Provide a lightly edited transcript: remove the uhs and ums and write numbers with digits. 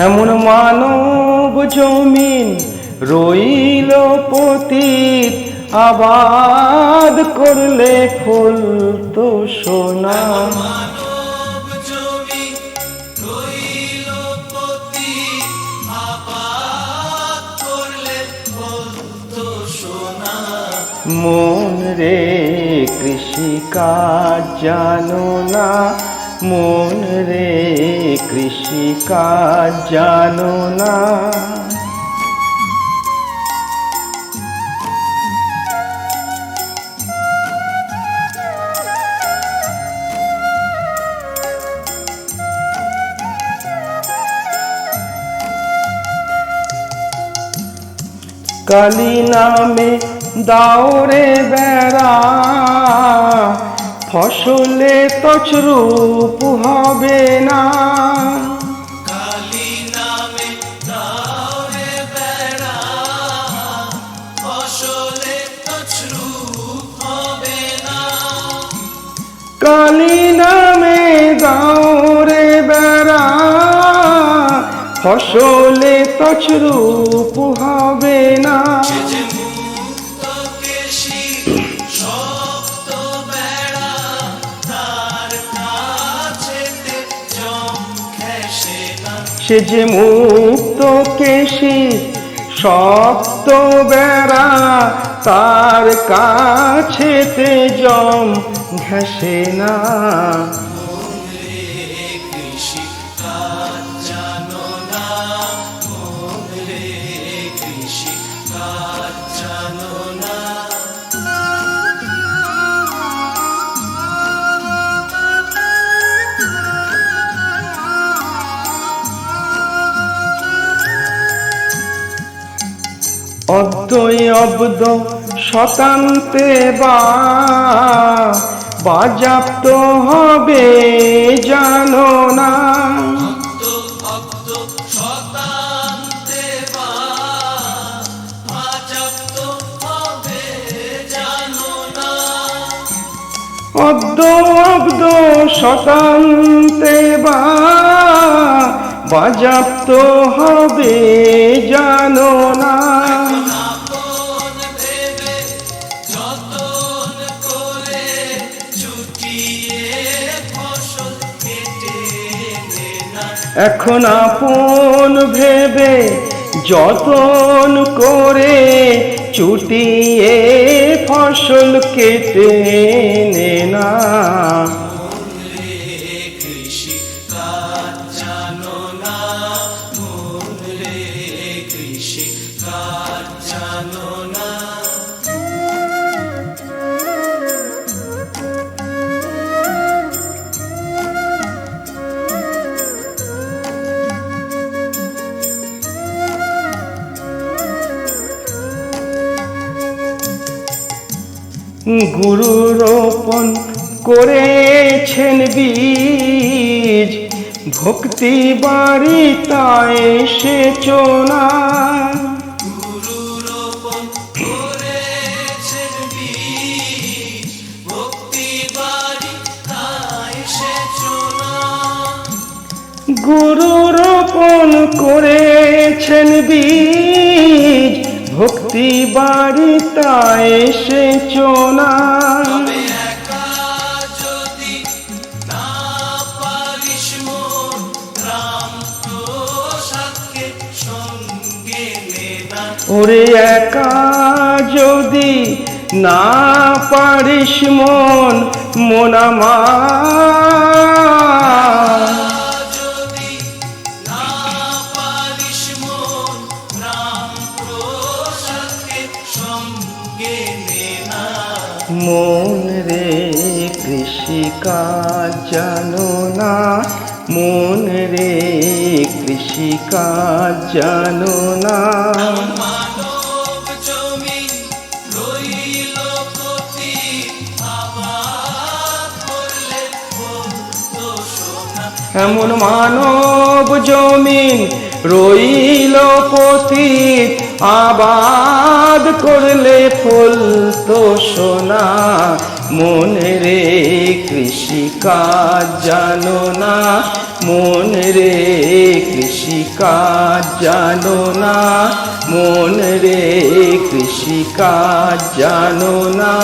এমন মানব জমিন রইল পতিত, আবাদ করলে ফুল তো সোনা। মানব জমিন রইল পতিত, আবাদ করলে ফুল তো সোনা। মন রে কৃষি কাজ জানো না, মন রে কৃষি কাজ জানো না। কালী নামে দাওরে বেড়া, ফসলে তছরূপ হবে না। কালী নামে দাওরে বেড়া, ফসলে তছরূপ হবে না। কালী নামে দাওরে বেড়া, ফসলে তছরূপ হবে না। সে যে মুক্ত কেশী শক্ত বেড়া, তার কাছেতে জম ঘেঁষে না। সে যে মুক্ত কেশী শক্ত বেড়া, তার কাছেতে জম ঘেঁষে না। মন রে কৃষি কাজ জানো না, মন রে কৃষি কাজ জানো না। অদ্বৈ অব্দ শতান্তে বাজাপ্ত হবে জানো না। ভক্ত শতান্তে বাজাপ্ত হবে জানো না। অদ্য অব্দ শতান্তে বাজাপ্ত হবে জানো না। আপন ভেবে যতন করে চুটিয়ে ফসল কেটে নে না। এখন আপন ভেবে যতন করে চুটিয়ে ফসল কেটে নে না। মন রে কৃষি কাজ জানো না, মন রে কৃষি কাজ জানো না। গুরু রোপণ করেছেন বীজ, ভক্তি বাড়িতায় এসেছো না। গুরু রোপণ করেছেন বীজ, ভক্তি বাড়ি তাই এসেছো না। গুরু রোপণ করেছেন বীজ, ভক্তি বাড়িতায় এসেছো না। তবে একা যদি না পারিস মন, রাম প্রসাদকে সঙ্গে নে না। ওরে একা যদি না পারিস মন আমার। যদি না পারিস মন, রাম প্রসাদকে সঙ্গে নে না। মন রে কৃষি কাজ জানো না, মন রে কৃষি কাজ জানো না। মানব জমিন রইল পতিত, আবাদ করলে ফুল তো সোনা। এমন মানব জমিন রইল পতিত, আবাদ করলে ফুল তো সোনা। মন রে কৃষিকাজ জানো না, মন রে কৃষিকাজ জানো না, মন রে কৃষিকাজ জানো না।